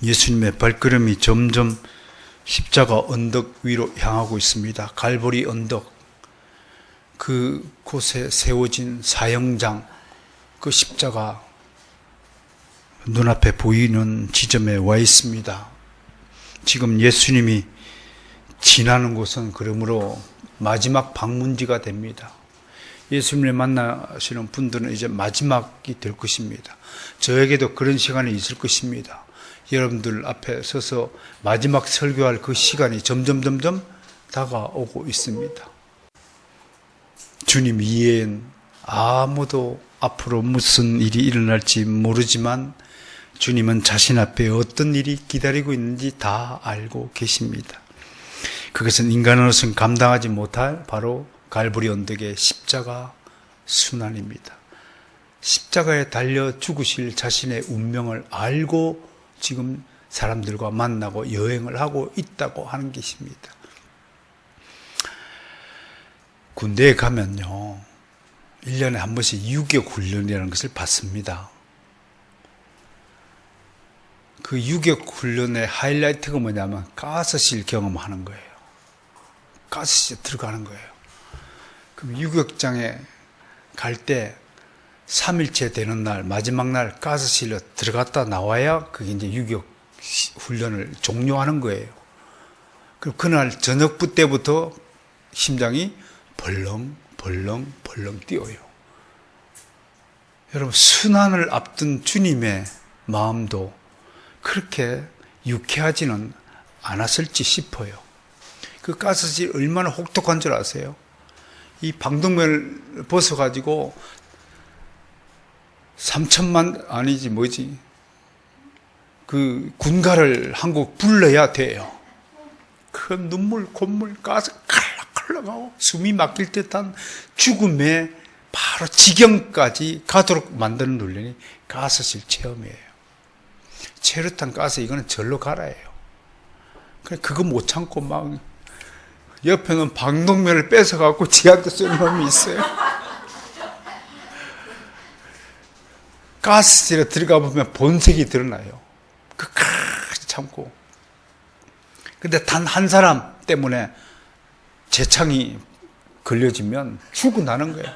예수님의 발걸음이 점점 십자가 언덕 위로 향하고 있습니다. 갈보리 언덕, 그곳에 세워진 사형장, 그 십자가 눈앞에 보이는 지점에 와 있습니다. 지금 예수님이 지나는 곳은 그러므로 마지막 방문지가 됩니다. 예수님을 만나시는 분들은 이제 마지막이 될 것입니다. 저에게도 그런 시간이 있을 것입니다. 여러분들 앞에 서서 마지막 설교할 그 시간이 점점 다가오고 있습니다. 주님 이외엔 아무도 앞으로 무슨 일이 일어날지 모르지만 주님은 자신 앞에 어떤 일이 기다리고 있는지 다 알고 계십니다. 그것은 인간으로서는 감당하지 못할 바로 갈보리 언덕의 십자가 순환입니다. 십자가에 달려 죽으실 자신의 운명을 알고 지금 사람들과 만나고 여행을 하고 있다고 하는 것입니다. 군대에 가면요, 1년에 한 번씩 유격 훈련이라는 것을 받습니다. 그 유격 훈련의 하이라이트가 뭐냐면 가스실 경험하는 거예요. 가스실 들어가는 거예요. 그럼 유격장에 갈 때 3일째 되는 날, 마지막 날 가스실로 들어갔다 나와야 그게 이제 유격 훈련을 종료하는 거예요. 그럼 그날 저녁부 때부터 심장이 벌렁 뛰어요. 여러분, 순환을 앞둔 주님의 마음도 그렇게 유쾌하지는 않았을지 싶어요. 그 가스실 얼마나 혹독한 줄 아세요? 이 방독면을 벗어가지고 3천만 아니지 뭐지 그 군가를 한국 불러야 돼요. 그 눈물, 콧물, 가스 칼락칼락하고 숨이 막힐 듯한 죽음의 바로 지경까지 가도록 만드는 훈련이 가스실 체험이에요. 체류탄 가스 이거는 절로 가라예요. 그거 못 참고 막 옆에는 방독면을 뺏어갖고 지한테 쓰는 놈이 있어요. 가스실에 들어가 보면 본색이 드러나요. 끝까지 참고. 근데 단 한 사람 때문에 재창이 걸려지면 죽어나는 거예요.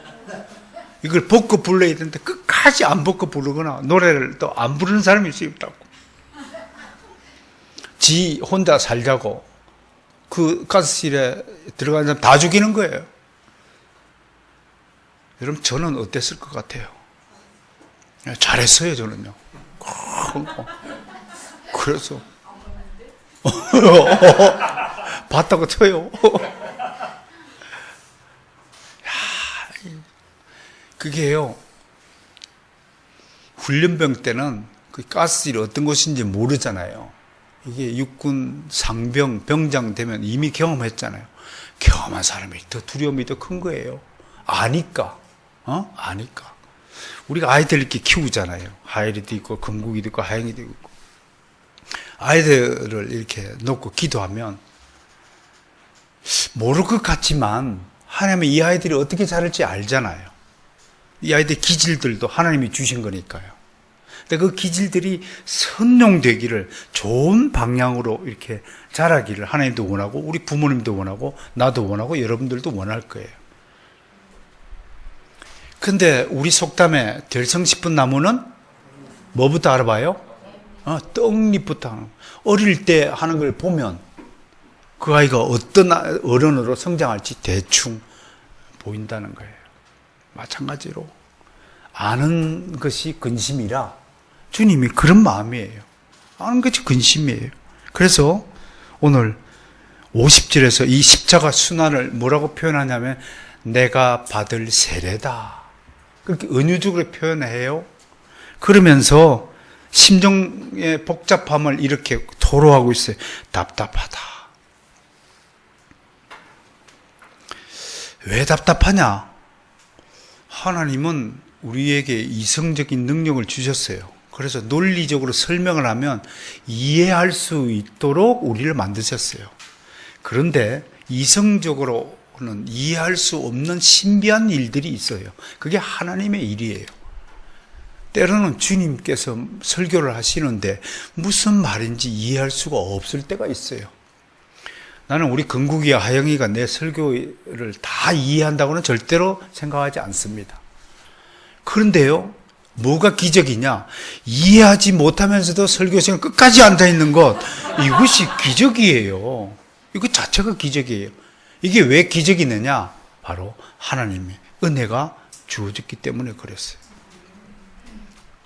이걸 벗고 불러야 되는데 끝까지 안 벗고 부르거나 노래를 또 안 부르는 사람이 있다고. 지 혼자 살자고 그 가스실에 들어가는 사람 다 죽이는 거예요. 여러분, 저는 어땠을 것 같아요? 잘했어요, 저는요. 그래서 봤다고 쳐요. 그게요, 훈련병 때는 그 가스실이 어떤 곳인지 모르잖아요. 이게 육군 상병, 병장 되면 이미 경험했잖아요. 경험한 사람이 더 두려움이 더 큰 거예요. 아니까. 아니까. 우리가 아이들 이렇게 키우잖아요. 하엘이도 있고, 금국이도 있고, 하영이도 있고. 아이들을 이렇게 놓고 기도하면 모를 것 같지만 하나님은 이 아이들이 어떻게 자랄지 알잖아요. 이 아이들 기질들도 하나님이 주신 거니까요. 근데 그 기질들이 선용되기를, 좋은 방향으로 이렇게 자라기를 하나님도 원하고, 우리 부모님도 원하고, 나도 원하고, 여러분들도 원할 거예요. 근데 우리 속담에 들성 싶은 나무는 뭐부터 알아봐요? 떡잎부터 하는. 어릴 때 하는 걸 보면 그 아이가 어떤 어른으로 성장할지 대충 보인다는 거예요. 마찬가지로 아는 것이 근심이라 주님이 그런 마음이에요. 아는 것이 근심이에요. 그래서 오늘 50절에서 이 십자가 순환을 뭐라고 표현하냐면 내가 받을 세례다. 그렇게 은유적으로 표현해요. 그러면서 심정의 복잡함을 이렇게 토로하고 있어요. 답답하다. 왜 답답하냐? 하나님은 우리에게 이성적인 능력을 주셨어요. 그래서 논리적으로 설명을 하면 이해할 수 있도록 우리를 만드셨어요. 그런데 이성적으로는 이해할 수 없는 신비한 일들이 있어요. 그게 하나님의 일이에요. 때로는 주님께서 설교를 하시는데 무슨 말인지 이해할 수가 없을 때가 있어요. 나는 우리 건국이와 하영이가 내 설교를 다 이해한다고는 절대로 생각하지 않습니다. 그런데요, 뭐가 기적이냐? 이해하지 못하면서도 설교 시간 끝까지 앉아있는 것, 이것이 기적이에요. 이거 자체가 기적이에요. 이게 왜 기적이느냐? 바로 하나님의 은혜가 주어졌기 때문에 그랬어요.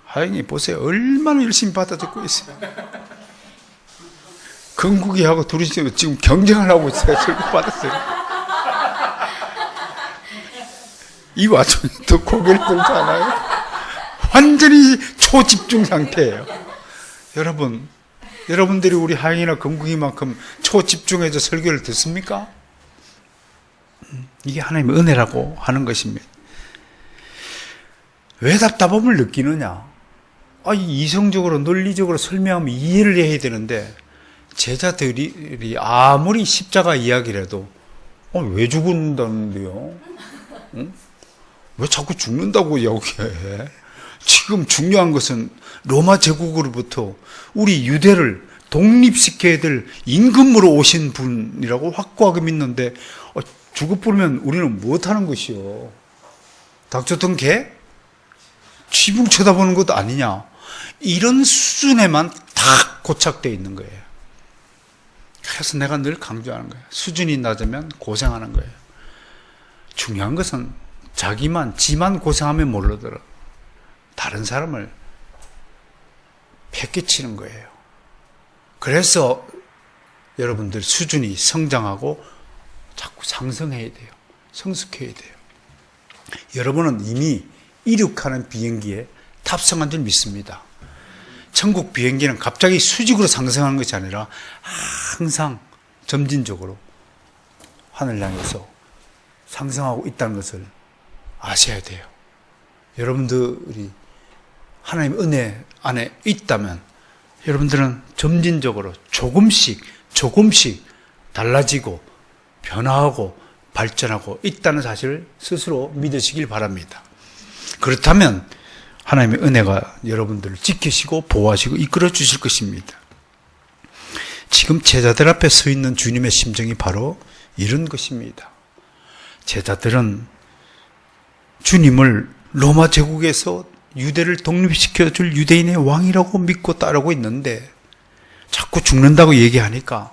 하영이 보세요. 얼마나 열심히 받아 듣고 있어요. 건국이하고 둘이 지금 경쟁을 하고 있어요. 설교 받았어요. 이 와중에 또 고개를 들잖아요. 완전히 초집중 상태예요. 여러분들이 우리 하영이나 건국이만큼 초집중해서 설교를 듣습니까? 이게 하나님의 은혜라고 하는 것입니다. 왜 답답함을 느끼느냐? 이성적으로 논리적으로 설명하면 이해를 해야 되는데 제자들이 아무리 십자가 이야기라도 왜 죽는다는데요? 응? 왜 자꾸 죽는다고 이야기해? 지금 중요한 것은 로마 제국으로부터 우리 유대를 독립시켜야 될 임금으로 오신 분이라고 확고하게 믿는데 죽어버리면 우리는 무엇하는 것이요? 닥쳤던 개? 지붕 쳐다보는 것도 아니냐? 이런 수준에만 다 고착되어 있는 거예요. 그래서 내가 늘 강조하는 거예요. 수준이 낮으면 고생하는 거예요. 중요한 것은 지만 고생하면 모르더라. 다른 사람을 패기치는 거예요. 그래서 여러분들 수준이 성장하고 자꾸 상승해야 돼요. 성숙해야 돼요. 여러분은 이미 이륙하는 비행기에 탑승한 줄 믿습니다. 천국 비행기는 갑자기 수직으로 상승하는 것이 아니라 항상 점진적으로 하늘 향해서 상승하고 있다는 것을 아셔야 돼요. 여러분들이 하나님의 은혜 안에 있다면 여러분들은 점진적으로 조금씩 달라지고 변화하고 발전하고 있다는 사실을 스스로 믿으시길 바랍니다. 그렇다면 하나님의 은혜가 여러분들을 지키시고 보호하시고 이끌어 주실 것입니다. 지금 제자들 앞에 서 있는 주님의 심정이 바로 이런 것입니다. 제자들은 주님을 로마 제국에서 유대를 독립시켜줄 유대인의 왕이라고 믿고 따르고 있는데 자꾸 죽는다고 얘기하니까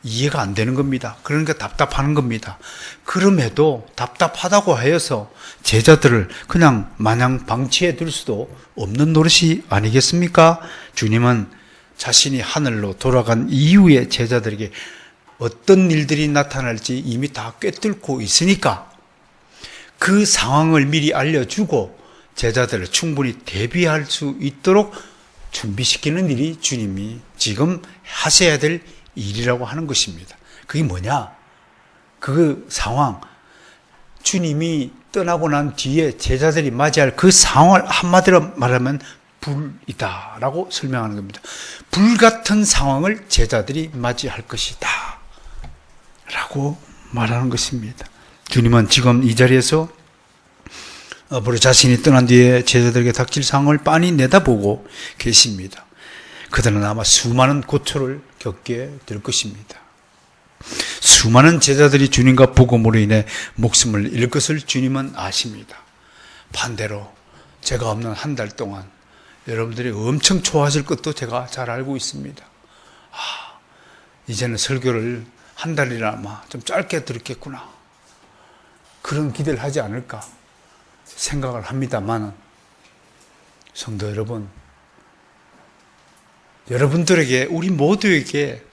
이해가 안 되는 겁니다. 그러니까 답답하는 겁니다. 그럼에도 답답하다고 하여서 제자들을 그냥 마냥 방치해 둘 수도 없는 노릇이 아니겠습니까? 주님은 자신이 하늘로 돌아간 이후에 제자들에게 어떤 일들이 나타날지 이미 다 꿰뚫고 있으니까 그 상황을 미리 알려주고 제자들을 충분히 대비할 수 있도록 준비시키는 일이 주님이 지금 하셔야 될 일이라고 하는 것입니다. 그게 뭐냐? 그 상황, 주님이 떠나고 난 뒤에 제자들이 맞이할 그 상황을 한마디로 말하면 불이다라고 설명하는 겁니다. 불 같은 상황을 제자들이 맞이할 것이다 라고 말하는 것입니다. 주님은 지금 이 자리에서 앞으로 자신이 떠난 뒤에 제자들에게 닥칠 상황을 빤히 내다보고 계십니다. 그들은 아마 수많은 고초를 겪게 될 것입니다. 수많은 제자들이 주님과 복음으로 인해 목숨을 잃을 것을 주님은 아십니다. 반대로 제가 없는 한 달 동안 여러분들이 엄청 좋아하실 것도 제가 잘 알고 있습니다. 이제는 설교를 한 달이나마 좀 짧게 들었겠구나. 그런 기대를 하지 않을까 생각을 합니다만, 성도 여러분, 여러분들에게, 우리 모두에게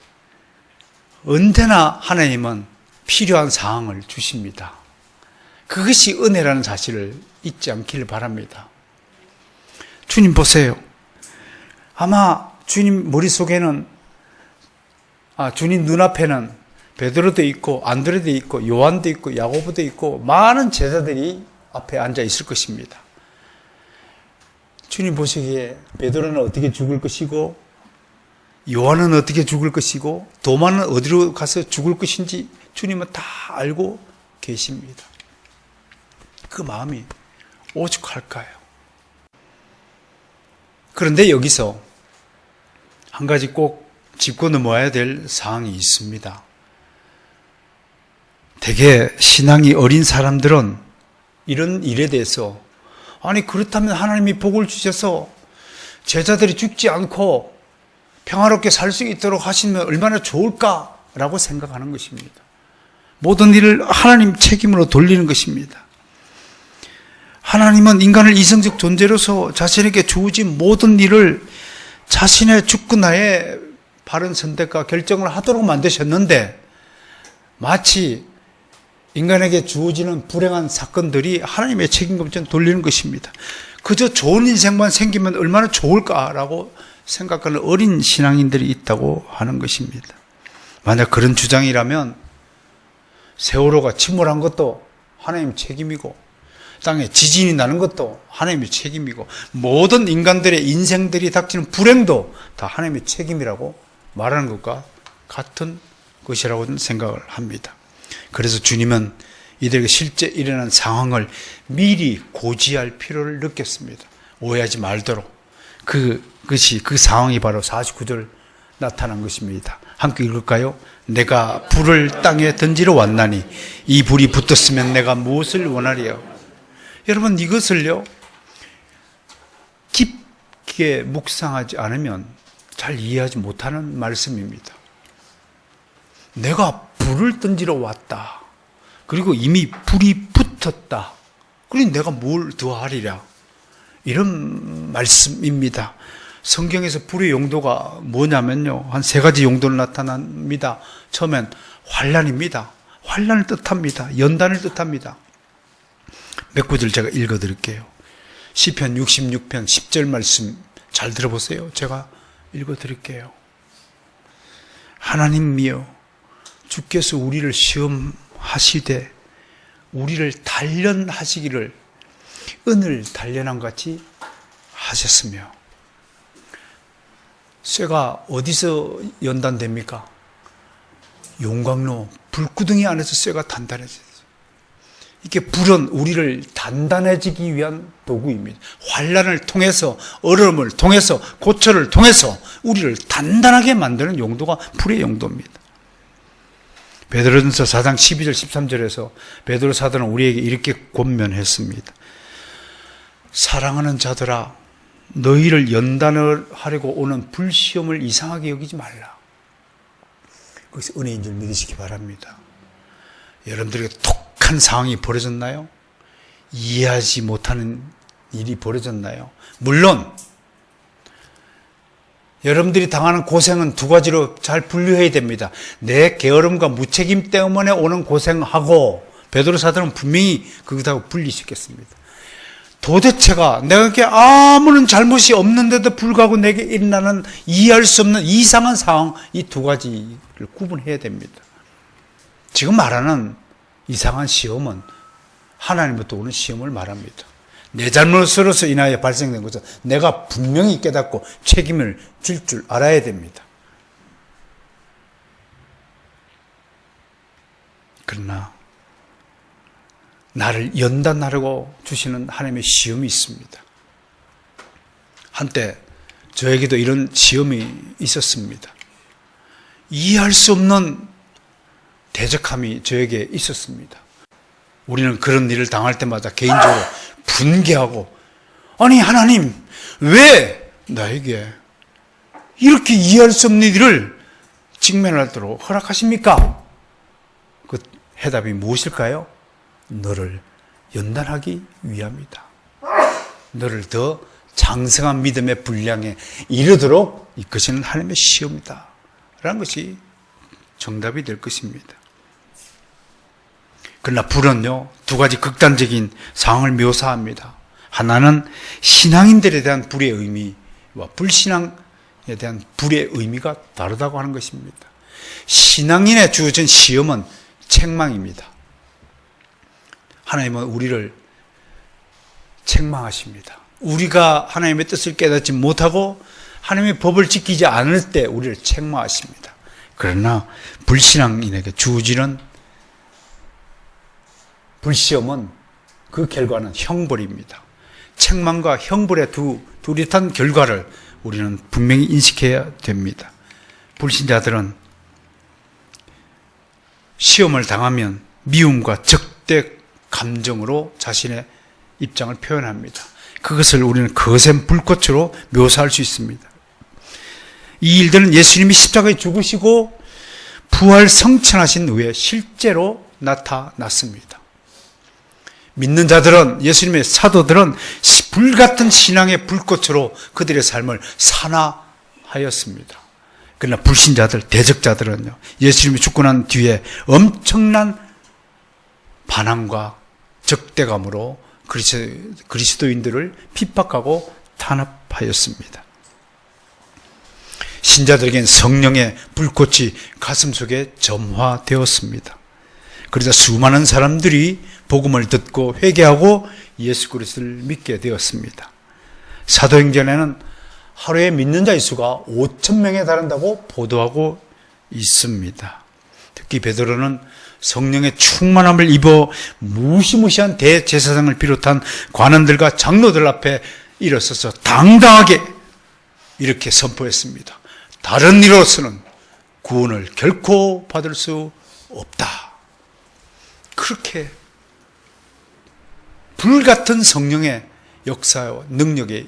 언제나 하나님은 필요한 상황을 주십니다. 그것이 은혜라는 사실을 잊지 않기를 바랍니다. 주님 보세요. 아마 주님 머릿속에는, 주님 눈앞에는 베드로도 있고 안드레도 있고 요한도 있고 야고보도 있고 많은 제자들이 앞에 앉아 있을 것입니다. 주님 보시기에 베드로는 어떻게 죽을 것이고 요한은 어떻게 죽을 것이고 도마는 어디로 가서 죽을 것인지 주님은 다 알고 계십니다. 그 마음이 오죽할까요? 그런데 여기서 한 가지 꼭 짚고 넘어야 될 사항이 있습니다. 되게 신앙이 어린 사람들은 이런 일에 대해서 아니 그렇다면 하나님이 복을 주셔서 제자들이 죽지 않고 평화롭게 살 수 있도록 하시면 얼마나 좋을까라고 생각하는 것입니다. 모든 일을 하나님 책임으로 돌리는 것입니다. 하나님은 인간을 이성적 존재로서 자신에게 주어진 모든 일을 자신의 주권하에 바른 선택과 결정을 하도록 만드셨는데 마치 인간에게 주어지는 불행한 사건들이 하나님의 책임을 돌리는 것입니다. 그저 좋은 인생만 생기면 얼마나 좋을까라고 생각하는 어린 신앙인들이 있다고 하는 것입니다. 만약 그런 주장이라면 세월호가 침몰한 것도 하나님 책임이고 땅에 지진이 나는 것도 하나님의 책임이고 모든 인간들의 인생들이 닥치는 불행도 다 하나님의 책임이라고 말하는 것과 같은 것이라고 생각을 합니다. 그래서 주님은 이들에게 실제 일어난 상황을 미리 고지할 필요를 느꼈습니다. 오해하지 말도록. 그 상황이 바로 49절 나타난 것입니다. 함께 읽을까요? 내가 불을 땅에 던지러 왔나니 이 불이 붙었으면 내가 무엇을 원하리요? 여러분 이것을요 깊게 묵상하지 않으면 잘 이해하지 못하는 말씀입니다. 내가 불을 던지러 왔다. 그리고 이미 불이 붙었다. 그러니 내가 뭘 더 하리랴. 이런 말씀입니다. 성경에서 불의 용도가 뭐냐면요. 한 세 가지 용도로 나타납니다. 처음엔 환난입니다. 환난을 뜻합니다. 연단을 뜻합니다. 몇 구절 제가 읽어드릴게요. 시편 66편 10절 말씀 잘 들어보세요. 제가 읽어드릴게요. 하나님이여 주께서 우리를 시험하시되 우리를 단련하시기를 은을 단련한 같이 하셨으며 쇠가 어디서 연단됩니까? 용광로 불구덩이 안에서 쇠가 단단해져요. 이게 불은 우리를 단단해지기 위한 도구입니다. 환난을 통해서 어려움을 통해서 고초를 통해서 우리를 단단하게 만드는 용도가 불의 용도입니다. 베드로전서 4장 12절 13절에서 베드로 사도는 우리에게 이렇게 권면했습니다. 사랑하는 자들아 너희를 연단을 하려고 오는 불시험을 이상하게 여기지 말라. 거기서 은혜인 줄 믿으시기 바랍니다. 여러분들에게 독한 상황이 벌어졌나요? 이해하지 못하는 일이 벌어졌나요? 물론 여러분들이 당하는 고생은 두 가지로 잘 분류해야 됩니다. 내 게으름과 무책임 때문에 오는 고생하고 베드로 사도는 분명히 그것하고 분리시켰습니다. 도대체가 내게 아무런 잘못이 없는데도 불구하고 내게 일어나는 이해할 수 없는 이상한 상황, 이 두 가지를 구분해야 됩니다. 지금 말하는 이상한 시험은 하나님부터 오는 시험을 말합니다. 내 잘못으로서 인하여 발생된 것은 내가 분명히 깨닫고 책임을 질 줄 알아야 됩니다. 그러나 나를 연단하려고 주시는 하나님의 시험이 있습니다. 한때 저에게도 이런 시험이 있었습니다. 이해할 수 없는 대적함이 저에게 있었습니다. 우리는 그런 일을 당할 때마다 개인적으로 분개하고 아니 하나님 왜 나에게 이렇게 이해할 수 없는 일을 직면하도록 허락하십니까? 그 해답이 무엇일까요? 너를 연단하기 위함이다. 너를 더 장성한 믿음의 분량에 이르도록 이끄시는 하나님의 시험이다 라는 것이 정답이 될 것입니다. 그러나 불은요 두 가지 극단적인 상황을 묘사합니다. 하나는 신앙인들에 대한 불의 의미와 불신앙에 대한 불의 의미가 다르다고 하는 것입니다. 신앙인에 주어진 시험은 책망입니다. 하나님은 우리를 책망하십니다. 우리가 하나님의 뜻을 깨닫지 못하고 하나님의 법을 지키지 않을 때 우리를 책망하십니다. 그러나 불신앙인에게 주어지는 불시험은 그 결과는 형벌입니다. 책망과 형벌의 뚜렷한 결과를 우리는 분명히 인식해야 됩니다. 불신자들은 시험을 당하면 미움과 적대 감정으로 자신의 입장을 표현합니다. 그것을 우리는 거센 불꽃으로 묘사할 수 있습니다. 이 일들은 예수님이 십자가에 죽으시고 부활 성천하신 후에 실제로 나타났습니다. 믿는 자들은, 예수님의 사도들은 불같은 신앙의 불꽃으로 그들의 삶을 산화하였습니다. 그러나 불신자들, 대적자들은요, 예수님이 죽고 난 뒤에 엄청난 반항과 적대감으로 그리스도인들을 핍박하고 탄압하였습니다. 신자들에겐 성령의 불꽃이 가슴속에 점화되었습니다. 그러자 수많은 사람들이 복음을 듣고 회개하고 예수 그리스도를 믿게 되었습니다. 사도행전에는 하루에 믿는 자의 수가 5,000명에 달한다고 보도하고 있습니다. 특히 베드로는 성령의 충만함을 입어 무시무시한 대제사장을 비롯한 관원들과 장로들 앞에 일어서서 당당하게 이렇게 선포했습니다. 다른 이로서는 구원을 결코 받을 수 없다. 그렇게 불같은 성령의 역사와 능력에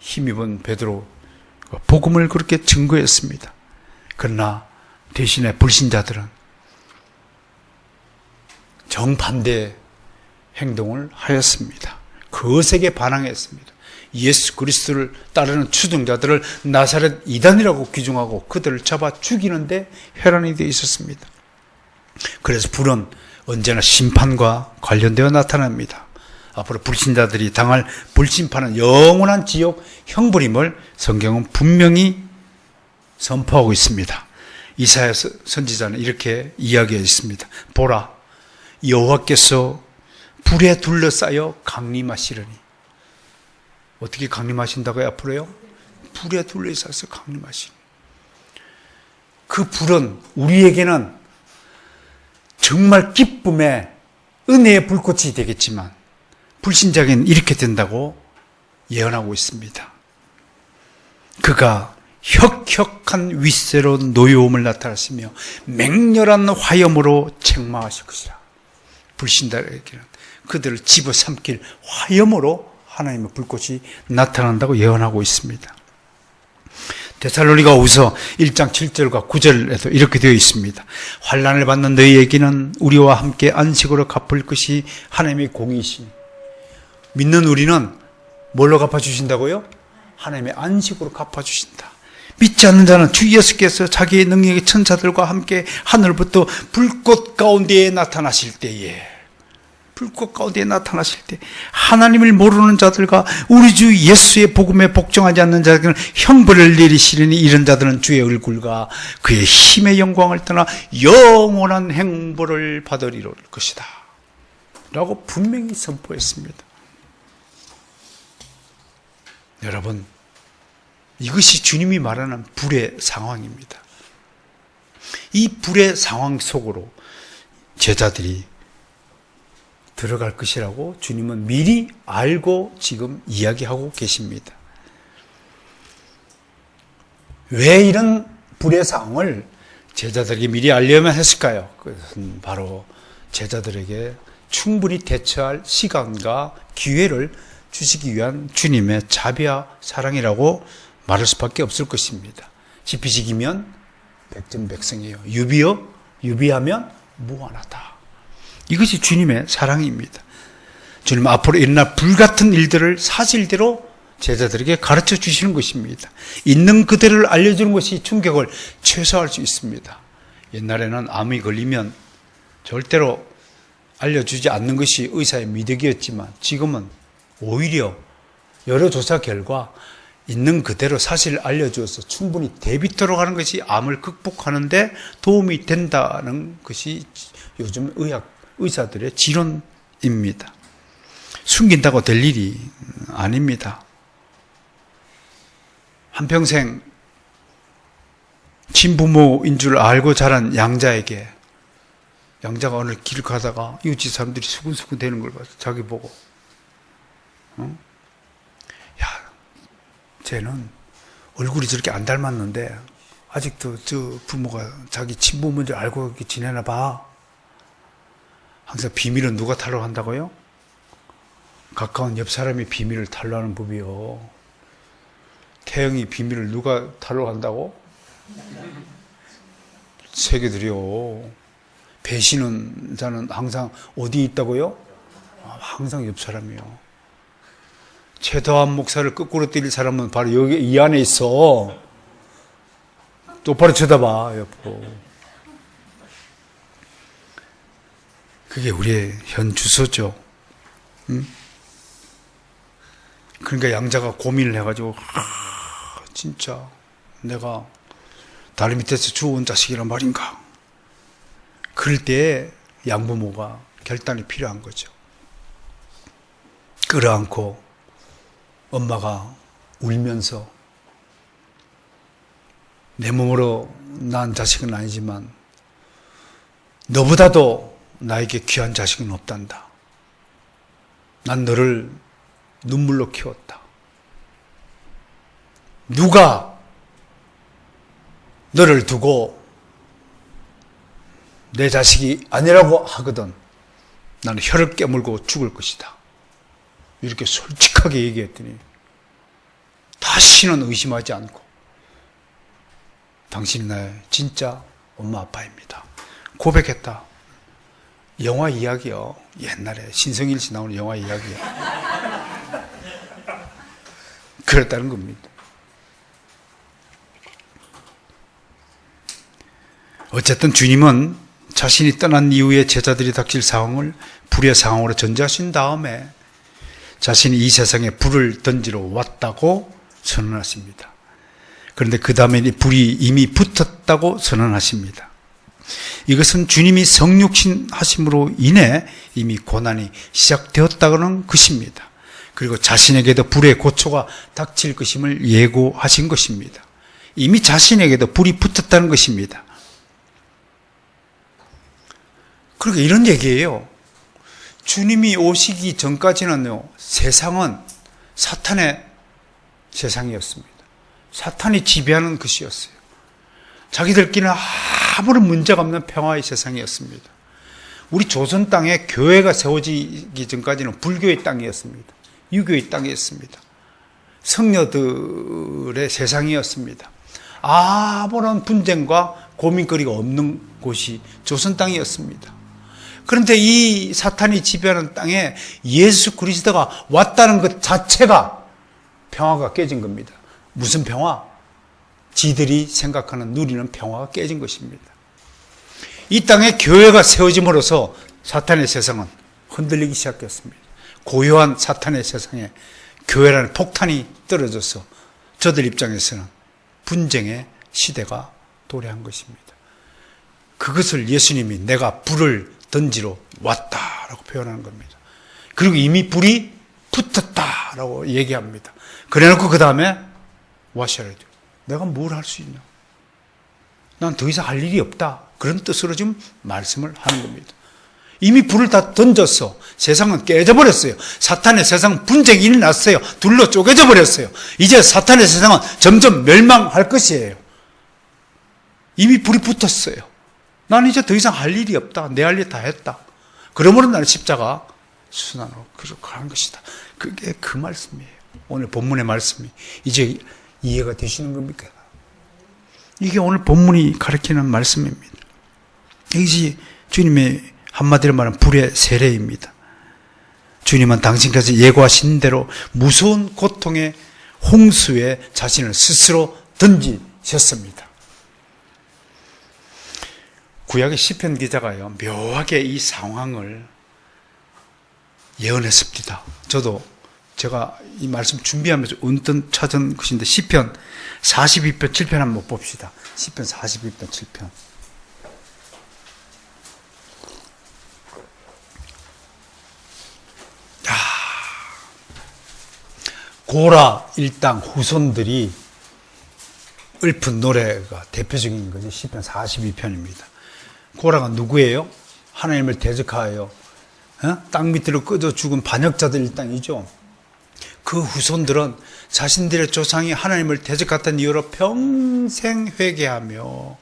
힘입은 베드로 복음을 그렇게 증거했습니다. 그러나 대신에 불신자들은 정반대의 행동을 하였습니다. 거세게 반항했습니다. 예수 그리스도를 따르는 추종자들을 나사렛 이단이라고 규정하고 그들을 잡아 죽이는데 혈안이 되어 있었습니다. 그래서 불은 언제나 심판과 관련되어 나타납니다. 앞으로 불신자들이 당할 불심판은 영원한 지옥 형벌임을 성경은 분명히 선포하고 있습니다. 이사야 선지자는 이렇게 이야기했습니다. 보라, 여호와께서 불에 둘러싸여 강림하시려니. 어떻게 강림하신다고요? 앞으로요? 불에 둘러싸여서 강림하시니. 그 불은 우리에게는 정말 기쁨의 은혜의 불꽃이 되겠지만 불신자에게는 이렇게 된다고 예언하고 있습니다. 그가 혁혁한 윗세로 노여움을 나타내시며 맹렬한 화염으로 책망하실 것이라. 불신자에게는 그들을 집어삼킬 화염으로 하나님의 불꽃이 나타난다고 예언하고 있습니다. 데살로니가후서 1장 7절과 9절에도 이렇게 되어 있습니다. 환난을 받는 너희에게는 우리와 함께 안식으로 갚을 것이 하나님의 공의이시니. 믿는 우리는 뭘로 갚아주신다고요? 하나님의 안식으로 갚아주신다. 믿지 않는 자는 주 예수께서 자기의 능력의 천사들과 함께 하늘부터 불꽃 가운데에 나타나실 때에, 불꽃 가운데에 나타나실 때 하나님을 모르는 자들과 우리 주 예수의 복음에 복종하지 않는 자들은 형벌을 내리시리니 이런 자들은 주의 얼굴과 그의 힘의 영광을 떠나 영원한 행벌을 받으리로 것이다 라고 분명히 선포했습니다. 여러분, 이것이 주님이 말하는 불의 상황입니다. 이 불의 상황 속으로 제자들이 들어갈 것이라고 주님은 미리 알고 지금 이야기하고 계십니다. 왜 이런 불의 상황을 제자들에게 미리 알려면 했을까요? 그것은 바로 제자들에게 충분히 대처할 시간과 기회를 주시기 위한 주님의 자비와 사랑이라고 말할 수밖에 없을 것입니다. 지피지기면 백전백승이에요. 유비하면 무한하다. 이것이 주님의 사랑입니다. 주님 앞으로 일어날 불같은 일들을 사실대로 제자들에게 가르쳐 주시는 것입니다. 있는 그대로를 알려주는 것이 충격을 최소화할 수 있습니다. 옛날에는 암이 걸리면 절대로 알려주지 않는 것이 의사의 미덕이었지만 지금은 오히려 여러 조사 결과 있는 그대로 사실을 알려주어서 충분히 대비토록 하는 것이 암을 극복하는 데 도움이 된다는 것이 요즘 의사들의 지론입니다. 숨긴다고 될 일이 아닙니다. 한평생 친부모인 줄 알고 자란 양자에게 양자가 오늘 길을 가다가 이웃집 사람들이 수근수근 대는 걸 봐서 자기 보고 쟤는 얼굴이 저렇게 안 닮았는데 아직도 저 부모가 자기 친부모인 줄 알고 이렇게 지내나 봐. 항상 비밀은 누가 탄로한다고요? 가까운 옆 사람이 비밀을 탄로하는 법이요. 태영이 비밀을 누가 탄로한다고? 새끼들이요. 배신은 자는 항상 어디 있다고요? 항상 옆 사람이요. 최도한 목사를 거꾸로 때릴 사람은 바로 여기 이 안에 있어. 똑바로 쳐다봐 옆으로. 그게 우리의 현 주소죠. 응? 그러니까 양자가 고민을 해가지고 진짜 내가 다리 밑에서 주워온 자식이란 말인가. 그럴 때 양부모가 결단이 필요한 거죠. 끌어안고 엄마가 울면서 내 몸으로 낳은 자식은 아니지만 너보다도 나에게 귀한 자식은 없단다. 난 너를 눈물로 키웠다. 누가 너를 두고 내 자식이 아니라고 하거든 나는 혀를 깨물고 죽을 것이다. 이렇게 솔직하게 얘기했더니 다시는 의심하지 않고 당신이 나의 진짜 엄마 아빠입니다. 고백했다. 영화 이야기요. 옛날에 신성일 씨 나오는 영화 이야기요. 그랬다는 겁니다. 어쨌든 주님은 자신이 떠난 이후에 제자들이 닥칠 상황을 불의 상황으로 전제하신 다음에 자신이 이 세상에 불을 던지러 왔다고 선언하십니다. 그런데 그 다음에 이 불이 이미 붙었다고 선언하십니다. 이것은 주님이 성육신 하심으로 인해 이미 고난이 시작되었다는 것입니다. 그리고 자신에게도 불의 고초가 닥칠 것임을 예고하신 것입니다. 이미 자신에게도 불이 붙었다는 것입니다. 그러니까 이런 얘기예요. 주님이 오시기 전까지는요, 세상은 사탄의 세상이었습니다. 사탄이 지배하는 것이었어요. 자기들끼리는 아무런 문제가 없는 평화의 세상이었습니다. 우리 조선 땅에 교회가 세워지기 전까지는 불교의 땅이었습니다. 유교의 땅이었습니다. 성녀들의 세상이었습니다. 아무런 분쟁과 고민거리가 없는 곳이 조선 땅이었습니다. 그런데 이 사탄이 지배하는 땅에 예수 그리스도가 왔다는 것 자체가 평화가 깨진 겁니다. 무슨 평화? 지들이 생각하는 누리는 평화가 깨진 것입니다. 이 땅에 교회가 세워짐으로써 사탄의 세상은 흔들리기 시작했습니다. 고요한 사탄의 세상에 교회라는 폭탄이 떨어져서 저들 입장에서는 분쟁의 시대가 도래한 것입니다. 그것을 예수님이 내가 불을 던지러 왔다라고 표현하는 겁니다. 그리고 이미 불이 붙었다라고 얘기합니다. 그래놓고 그 다음에 와셔야 돼요. 내가 뭘 할 수 있냐? 난 더 이상 할 일이 없다. 그런 뜻으로 지금 말씀을 하는 겁니다. 이미 불을 다 던졌어. 세상은 깨져버렸어요. 사탄의 세상은 분쟁이 일어났어요. 둘로 쪼개져 버렸어요. 이제 사탄의 세상은 점점 멸망할 것이에요. 이미 불이 붙었어요. 나는 이제 더 이상 할 일이 없다. 내 할 일 다 했다. 그러므로 나는 십자가 순환으로 가는 것이다. 그게 그 말씀이에요. 오늘 본문의 말씀이 이제 이해가 되시는 겁니까? 이게 오늘 본문이 가르치는 말씀입니다. 이것이 주님의 한마디로 말하면 불의 세례입니다. 주님은 당신께서 예고하신 대로 무서운 고통의 홍수에 자신을 스스로 던지셨습니다. 구약의 시편 기자가요, 묘하게 이 상황을 예언했습니다. 저도 제가 이 말씀 준비하면서 언뜻 찾은 것인데 시편 42편 7편 한번 봅시다. 시편 42편 7편. 고라 일당 후손들이 읊은 노래가 대표적인 것이 시편 42편입니다. 고라가 누구예요? 하나님을 대적하여 땅 밑으로 꺼져 죽은 반역자들 일당이죠. 그 후손들은 자신들의 조상이 하나님을 대적했던 이유로 평생 회개하며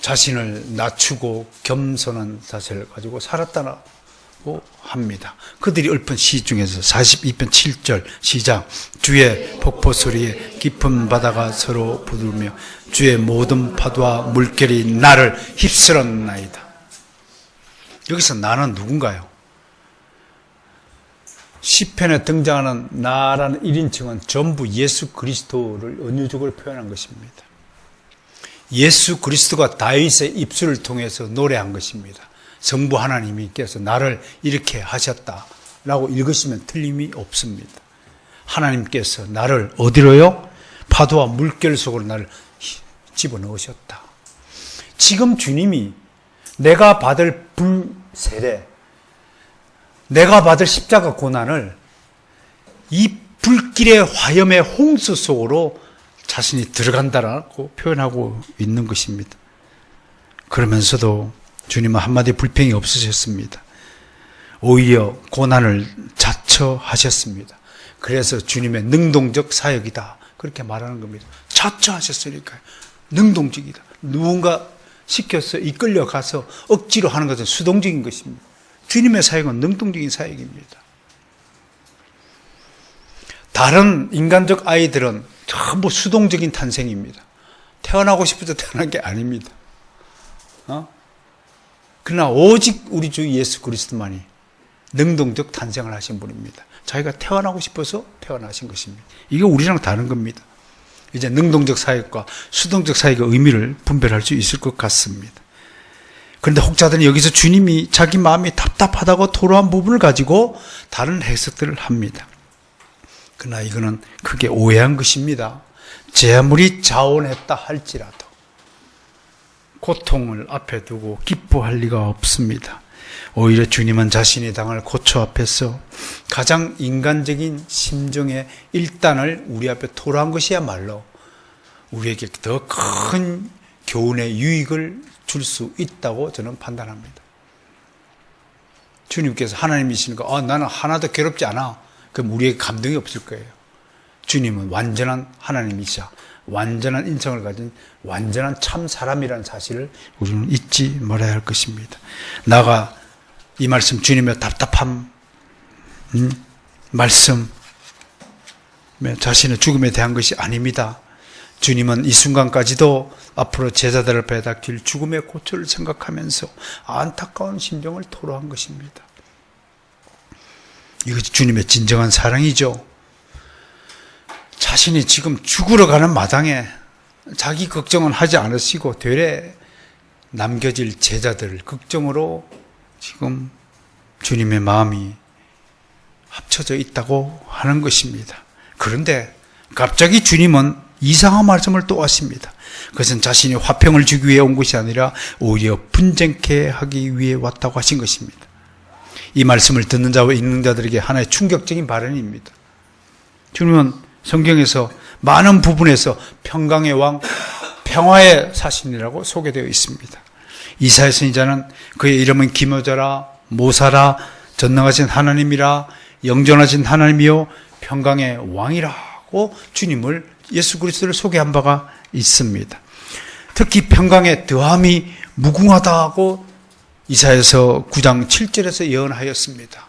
자신을 낮추고 겸손한 자세를 가지고 살았다고 합니다. 그들이 읊은 시 중에서 42편 7절 시작. 주의 폭포 소리에 깊은 바다가 서로 부르며 주의 모든 파도와 물결이 나를 휩쓸었나이다. 여기서 나는 누군가요? 시편에 등장하는 나라는 1인칭은 전부 예수 그리스도를 은유적으로 표현한 것입니다. 예수 그리스도가 다윗의 입술을 통해서 노래한 것입니다. 성부 하나님께서 나를 이렇게 하셨다라고 읽으시면 틀림이 없습니다. 하나님께서 나를 어디로요? 파도와 물결 속으로 나를 집어넣으셨다. 지금 주님이 내가 받을 불세례, 내가 받을 십자가 고난을 이 불길의 화염의 홍수 속으로 자신이 들어간다라고 표현하고 있는 것입니다. 그러면서도 주님은 한마디 불평이 없으셨습니다. 오히려 고난을 자처하셨습니다. 그래서 주님의 능동적 사역이다 그렇게 말하는 겁니다. 자처하셨으니까요. 능동적이다. 누군가 시켜서 이끌려 가서 억지로 하는 것은 수동적인 것입니다. 주님의 사역은 능동적인 사역입니다. 다른 인간적 아이들은 전부 수동적인 탄생입니다. 태어나고 싶어서 태어난 게 아닙니다. 그러나 오직 우리 주 예수 그리스도만이 능동적 탄생을 하신 분입니다. 자기가 태어나고 싶어서 태어나신 것입니다. 이게 우리랑 다른 겁니다. 이제 능동적 사역과 수동적 사역의 의미를 분별할 수 있을 것 같습니다. 그런데 혹자들은 여기서 주님이 자기 마음이 답답하다고 토로한 부분을 가지고 다른 해석들을 합니다. 그러나 이거는 크게 오해한 것입니다. 제 아무리 자원했다 할지라도 고통을 앞에 두고 기뻐할 리가 없습니다. 오히려 주님은 자신이 당할 고초 앞에서 가장 인간적인 심정의 일단을 우리 앞에 토로한 것이야말로 우리에게 더 큰 교훈의 유익을 줄 수 있다고 저는 판단합니다. 주님께서 하나님이시니까 나는 하나도 괴롭지 않아. 그럼 우리에게 감동이 없을 거예요. 주님은 완전한 하나님이시자 완전한 인성을 가진 완전한 참 사람이라는 사실을 우리는 잊지 말아야 할 것입니다. 나가 이 말씀 주님의 답답함 말씀 자신의 죽음에 대한 것이 아닙니다. 주님은 이 순간까지도 앞으로 제자들을 배닥칠 죽음의 고초를 생각하면서 안타까운 심정을 토로한 것입니다. 이것이 주님의 진정한 사랑이죠. 자신이 지금 죽으러 가는 마당에 자기 걱정은 하지 않으시고 되레 남겨질 제자들 걱정으로 지금 주님의 마음이 합쳐져 있다고 하는 것입니다. 그런데 갑자기 주님은 이상한 말씀을 또 하십니다. 그것은 자신이 화평을 주기 위해 온 것이 아니라 오히려 분쟁케 하기 위해 왔다고 하신 것입니다. 이 말씀을 듣는 자와 읽는 자들에게 하나의 충격적인 발언입니다. 주님은 성경에서 많은 부분에서 평강의 왕, 평화의 사신이라고 소개되어 있습니다. 이사야 선지자는 그의 이름은 기묘자라, 모사라, 전능하신 하나님이라, 영존하신 하나님이요 평강의 왕이라고 주님을 예수 그리스도를 소개한 바가 있습니다. 특히 평강의 더함이 무궁하다고 이사야서 9장 7절에서 예언하였습니다.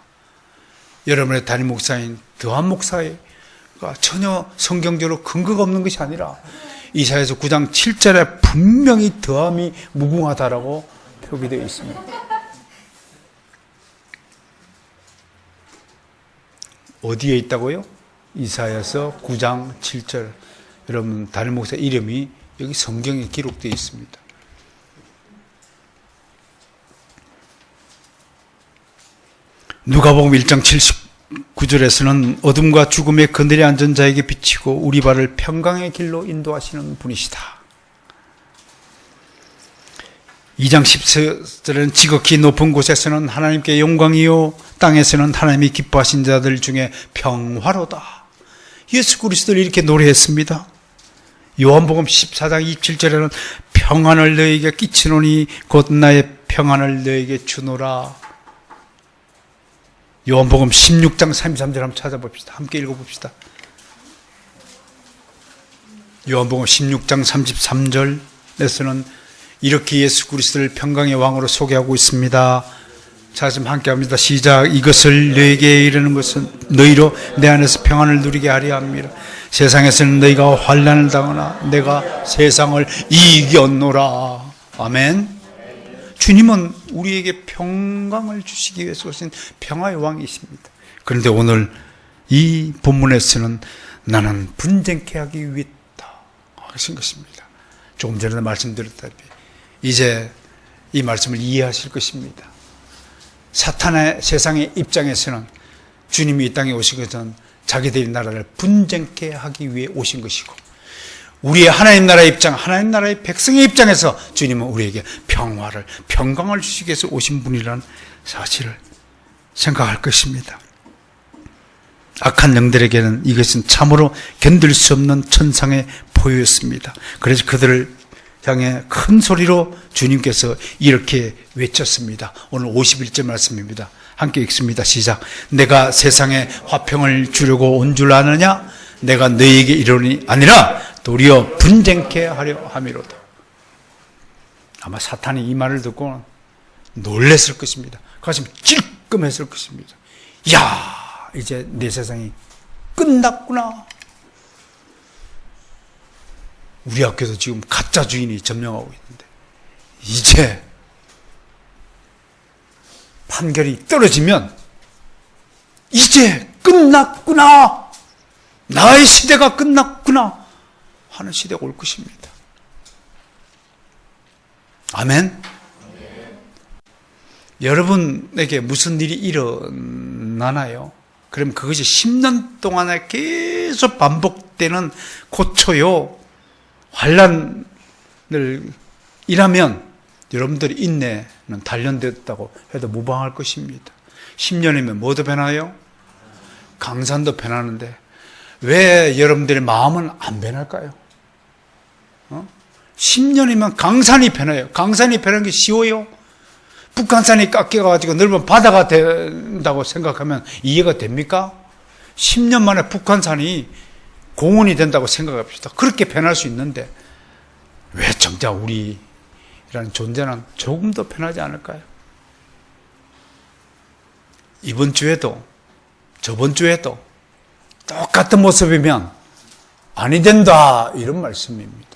여러분의 담임 목사인 더한 목사가 전혀 성경적으로 근거가 없는 것이 아니라 이사야서 9장 7절에 분명히 더함이 무궁하다라고 표기되어 있습니다. 어디에 있다고요? 이사야서 9장 7절. 여러분 담임 목사 이름이 여기 성경에 기록되어 있습니다. 누가복음 1장 79절에서는 어둠과 죽음의 그늘에 앉은 자에게 비치고 우리 발을 평강의 길로 인도하시는 분이시다. 2장 10절에는 지극히 높은 곳에서는 하나님께 영광이요 땅에서는 하나님이 기뻐하신 자들 중에 평화로다. 예수 그리스도를 이렇게 노래했습니다. 요한복음 14장 27절에는 평안을 너에게 끼치노니 곧 나의 평안을 너에게 주노라. 요한복음 16장 33절 한번 찾아봅시다. 함께 읽어봅시다. 요한복음 16장 33절에서는 이렇게 예수 그리스도를 평강의 왕으로 소개하고 있습니다. 자, 지금 함께 합니다. 시작. 이것을 너에게 이르는 것은 너희로 내 안에서 평안을 누리게 하려 함이라. 세상에서는 너희가 환난을 당하나 내가 세상을 이겼노라. 아멘. 주님은 우리에게 평강을 주시기 위해서 오신 평화의 왕이십니다. 그런데 오늘 이 본문에서는 나는 분쟁케 하기 위했다 하신 것입니다. 조금 전에 말씀드렸다시피 이제 이 말씀을 이해하실 것입니다. 사탄의 세상의 입장에서는 주님이 이 땅에 오신 것은 자기들의 나라를 분쟁케 하기 위해 오신 것이고, 우리의 하나님 나라의 입장, 하나님 나라의 백성의 입장에서 주님은 우리에게 평화를, 평강을 주시기 위해서 오신 분이라는 사실을 생각할 것입니다. 악한 영들에게는 이것은 참으로 견딜 수 없는 천상의 포효였습니다. 그래서 그들을 향해 큰 소리로 주님께서 이렇게 외쳤습니다. 오늘 51절 말씀입니다. 함께 읽습니다. 시작. 내가 세상에 화평을 주려고 온 줄 아느냐? 내가 너희에게 이르노니 아니라 도리어 분쟁케 하려 함이로다. 아마 사탄이 이 말을 듣고 놀랬을 것입니다. 가슴이 찔끔했을 것입니다. 야, 이제 내 세상이 끝났구나. 우리 학교도 지금 가짜 주인이 점령하고 있는데 이제 판결이 떨어지면 이제 끝났구나, 나의 시대가 끝났구나 하는 시대가 올 것입니다. 아멘. 여러분에게 무슨 일이 일어나나요? 그럼 그것이 10년 동안에 계속 반복되는 고초요, 환난을 일하면 여러분들의 인내는 단련됐다고 해도 무방할 것입니다. 10년이면 뭐도 변화요? 강산도 변하는데 왜 여러분들의 마음은 안 변할까요? 10년이면 강산이 변해요. 강산이 변하는 게 쉬워요? 북한산이 깎여가지고 넓은 바다가 된다고 생각하면 이해가 됩니까? 10년 만에 북한산이 공원이 된다고 생각합시다. 그렇게 변할 수 있는데 왜 정작 우리라는 존재는 조금 더 변하지 않을까요? 이번 주에도 저번 주에도 똑같은 모습이면 아니 된다, 이런 말씀입니다.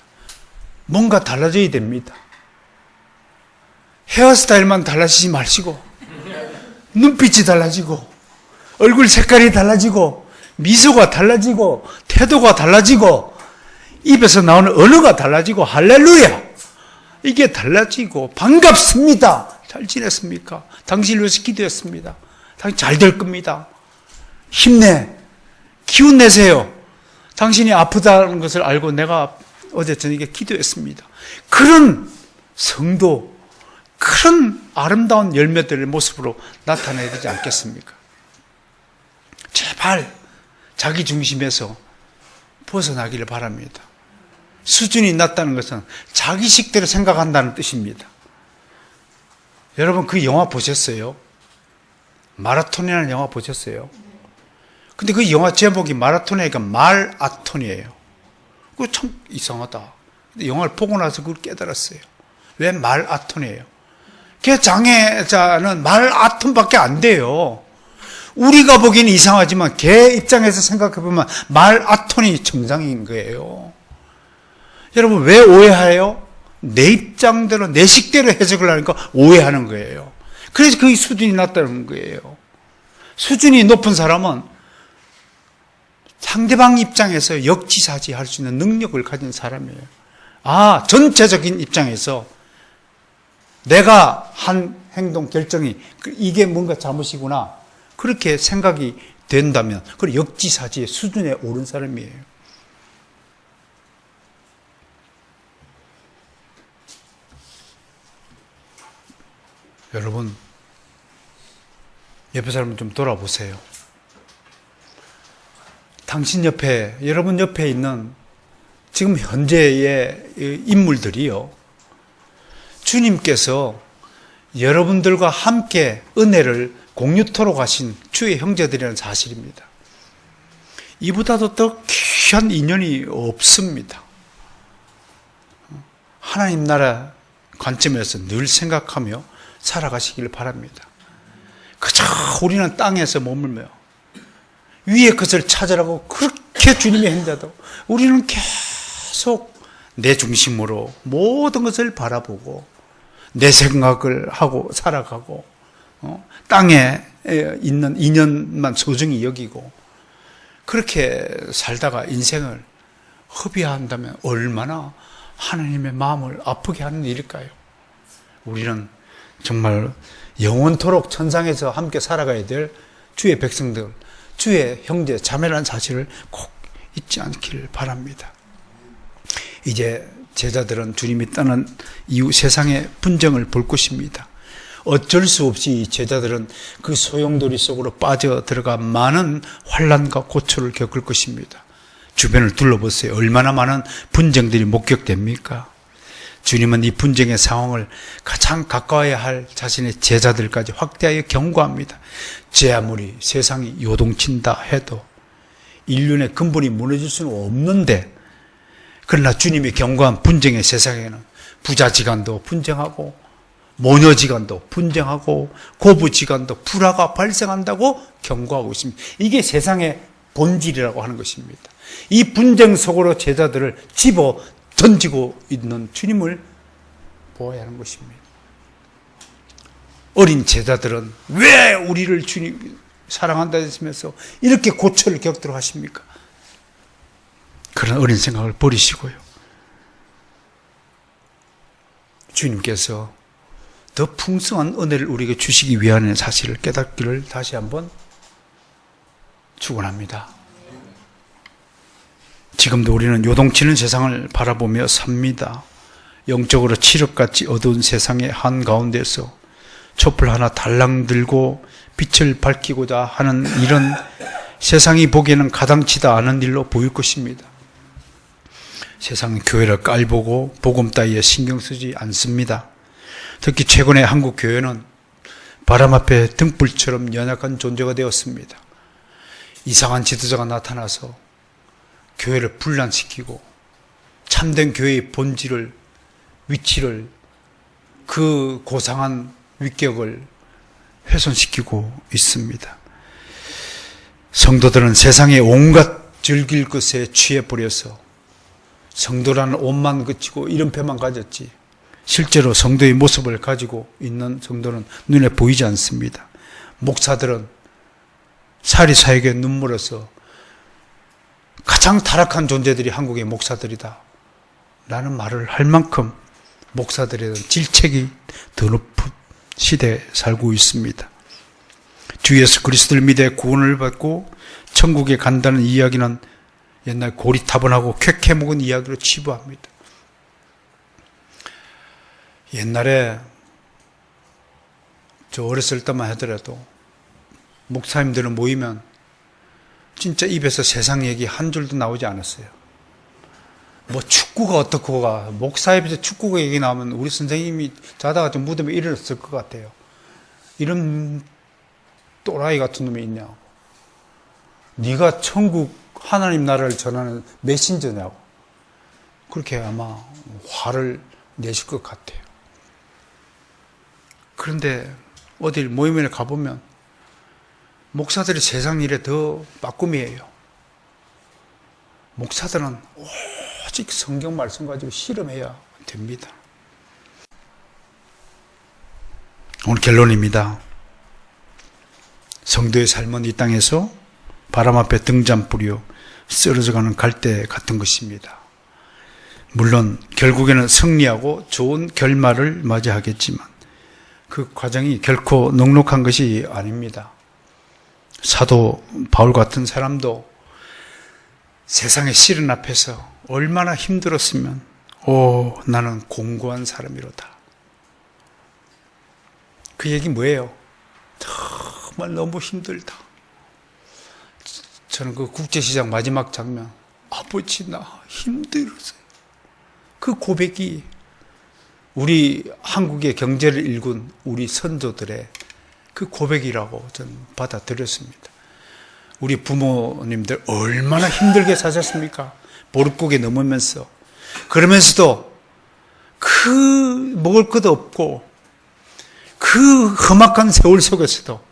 뭔가 달라져야 됩니다. 헤어스타일만 달라지지 마시고 눈빛이 달라지고 얼굴 색깔이 달라지고 미소가 달라지고 태도가 달라지고 입에서 나오는 언어가 달라지고 할렐루야, 이게 달라지고 반갑습니다, 잘 지냈습니까? 당신을 위해서 기도했습니다, 당신 잘 될 겁니다, 힘내, 기운 내세요, 당신이 아프다는 것을 알고 내가 어제 저녁에 기도했습니다. 그런 성도, 그런 아름다운 열매들의 모습으로 나타나야 되지 않겠습니까? 제발 자기 중심에서 벗어나기를 바랍니다. 수준이 낮다는 것은 자기식대로 생각한다는 뜻입니다. 여러분 그 영화 보셨어요? 마라톤이라는 영화 보셨어요? 근데 그 영화 제목이 마라톤이니까 말아톤이에요. 그거 참 이상하다. 근데 영화를 보고 나서 그걸 깨달았어요. 왜 말아톤이에요? 그 장애자는 말아톤밖에 안 돼요. 우리가 보기에는 이상하지만 걔 입장에서 생각해보면 말아톤이 정상인 거예요. 여러분 왜 오해해요? 내 입장대로 내 식대로 해석을 하니까 오해하는 거예요. 그래서 그 수준이 낮다는 거예요. 수준이 높은 사람은 상대방 입장에서 역지사지할 수 있는 능력을 가진 사람이에요. 아, 전체적인 입장에서 내가 한 행동 결정이 이게 뭔가 잘못이구나, 그렇게 생각이 된다면 그건 역지사지의 수준에 오른 사람이에요. 여러분 옆에 사람 좀 돌아보세요. 당신 옆에, 여러분 옆에 있는 지금 현재의 인물들이요, 주님께서 여러분들과 함께 은혜를 공유토록 하신 주의 형제들이라는 사실입니다. 이보다도 더 귀한 인연이 없습니다. 하나님 나라 관점에서 늘 생각하며 살아가시길 바랍니다. 그저 우리는 땅에서 머물며 위의 것을 찾으라고 그렇게 주님이 했는데도 우리는 계속 내 중심으로 모든 것을 바라보고 내 생각을 하고 살아가고 땅에 있는 인연만 소중히 여기고 그렇게 살다가 인생을 허비한다면 얼마나 하나님의 마음을 아프게 하는 일일까요? 우리는 정말 영원토록 천상에서 함께 살아가야 될 주의 백성들, 주의 형제, 자매라는 사실을 꼭 잊지 않기를 바랍니다. 이제 제자들은 주님이 떠난 이후 세상의 분쟁을 볼 것입니다. 어쩔 수 없이 제자들은 그 소용돌이 속으로 빠져들어가 많은 환난과 고초를 겪을 것입니다. 주변을 둘러보세요. 얼마나 많은 분쟁들이 목격됩니까? 주님은 이 분쟁의 상황을 가장 가까워야 할 자신의 제자들까지 확대하여 경고합니다. 제 아무리 세상이 요동친다 해도 인륜의 근본이 무너질 수는 없는데, 그러나 주님이 경고한 분쟁의 세상에는 부자지간도 분쟁하고 모녀지간도 분쟁하고 고부지간도 불화가 발생한다고 경고하고 있습니다. 이게 세상의 본질이라고 하는 것입니다. 이 분쟁 속으로 제자들을 집어 던지고 있는 주님을 보아야 하는 것입니다. 어린 제자들은 왜 우리를 주님 사랑한다 했으면서 이렇게 고초를 겪도록 하십니까? 그런 어린 생각을 버리시고요. 주님께서 더 풍성한 은혜를 우리에게 주시기 위한 사실을 깨닫기를 다시 한번 축원합니다. 지금도 우리는 요동치는 세상을 바라보며 삽니다. 영적으로 칠흑같이 어두운 세상의 한가운데서 촛불 하나 달랑 들고 빛을 밝히고자 하는 일은 세상이 보기에는 가당치다 않은 일로 보일 것입니다. 세상은 교회를 깔보고 복음 따위에 신경 쓰지 않습니다. 특히 최근에 한국 교회는 바람 앞에 등불처럼 연약한 존재가 되었습니다. 이상한 지도자가 나타나서 교회를 분란시키고 참된 교회의 본질을, 위치를, 그 고상한 위격을 훼손시키고 있습니다. 성도들은 세상의 온갖 즐길 것에 취해버려서 성도라는 옷만 그치고 이름표만 가졌지 실제로 성도의 모습을 가지고 있는 성도는 눈에 보이지 않습니다. 목사들은 사리사욕의 눈물에서 가장 타락한 존재들이 한국의 목사들이다 라는 말을 할 만큼 목사들에 대한 질책이 더 높은 시대에 살고 있습니다. 주 예수 그리스도를 믿어 구원을 받고 천국에 간다는 이야기는 옛날 고리타분하고 쾌쾌묵은 이야기로 치부합니다. 옛날에 저 어렸을 때만 하더라도 목사님들은 모이면 진짜 입에서 세상 얘기 한 줄도 나오지 않았어요. 뭐 축구가 어떻고가, 목사 입에서 축구 얘기 나오면 우리 선생님이 자다가 좀 무덤에 일어났을 것 같아요. 이런 또라이 같은 놈이 있냐고. 네가 천국 하나님 나라를 전하는 메신저냐고. 그렇게 아마 화를 내실 것 같아요. 그런데 어딜 모임에 가보면 목사들이 세상 일에 더 빠꿈이에요. 목사들은 오직 성경 말씀 가지고 실험해야 됩니다. 오늘 결론입니다. 성도의 삶은 이 땅에서 바람 앞에 등잔불이요 쓰러져가는 갈대 같은 것입니다. 물론 결국에는 승리하고 좋은 결말을 맞이하겠지만 그 과정이 결코 넉넉한 것이 아닙니다. 사도 바울 같은 사람도 세상의 시련 앞에서 얼마나 힘들었으면 나는 공고한 사람이로다. 그 얘기 뭐예요? 정말 너무 힘들다. 저는 그 국제시장 마지막 장면, 아버지 나 힘들었어요. 그 고백이 우리 한국의 경제를 일군 우리 선조들의 그 고백이라고 저는 받아들였습니다. 우리 부모님들 얼마나 힘들게 사셨습니까? 보릿고개 넘으면서. 그러면서도 그 먹을 것도 없고 그 험악한 세월 속에서도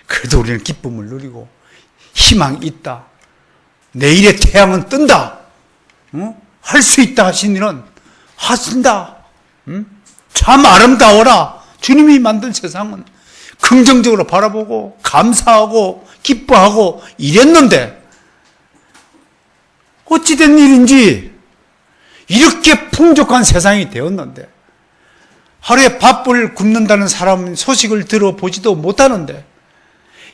그래도 우리는 기쁨을 누리고 희망이 있다. 내일의 태양은 뜬다. 할 수 있다 하시니는 하신다. 참 아름다워라. 주님이 만든 세상은 긍정적으로 바라보고 감사하고 기뻐하고 이랬는데 어찌된 일인지 이렇게 풍족한 세상이 되었는데 하루에 밥을 굶는다는 사람 소식을 들어보지도 못하는데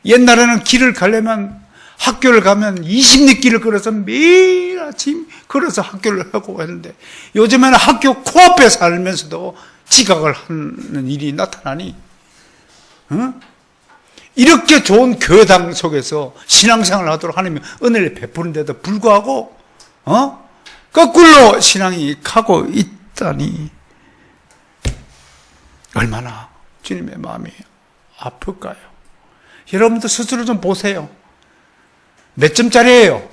옛날에는 길을 가려면 학교를 가면 20리길을 걸어서 매일 아침 걸어서 학교를 하고 했는데 요즘에는 학교 코앞에 살면서도 지각을 하는 일이 나타나니 이렇게 좋은 교회당 속에서 신앙생활을 하도록 하나님이 은혜를 베푸는데도 불구하고 거꾸로 신앙이 가고 있다니 얼마나 주님의 마음이 아플까요? 여러분도 스스로 좀 보세요. 몇 점짜리예요?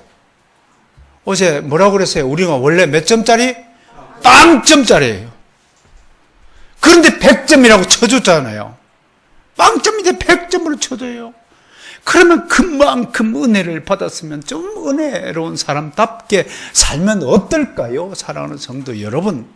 어제 뭐라고 그랬어요? 우리가 원래 몇 점짜리? 빵점짜리예요. 그런데 100점이라고 쳐줬잖아요. 빵점인데 100점으로 쳐줘요. 그러면 그만큼 은혜를 받았으면 좀 은혜로운 사람답게 살면 어떨까요? 사랑하는 성도 여러분,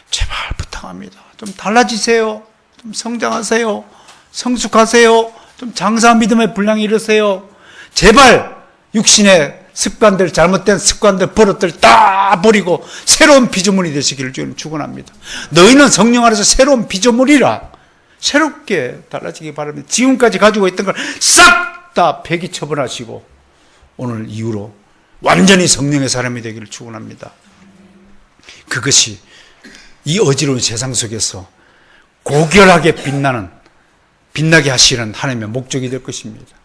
제발 부탁합니다. 좀 달라지세요. 좀 성장하세요. 성숙하세요. 좀 장사 믿음의 분량이 이르세요. 제발 육신의 습관들, 잘못된 습관들, 버릇들 다 버리고 새로운 피조물이 되시기를 주님 축원합니다. 너희는 성령 안에서 새로운 피조물이라 새롭게 달라지기 바랍니다. 지금까지 가지고 있던 걸 싹 다 폐기 처분하시고 오늘 이후로 완전히 성령의 사람이 되기를 축원합니다. 그것이 이 어지러운 세상 속에서 고결하게 빛나게 하시는 하나님의 목적이 될 것입니다.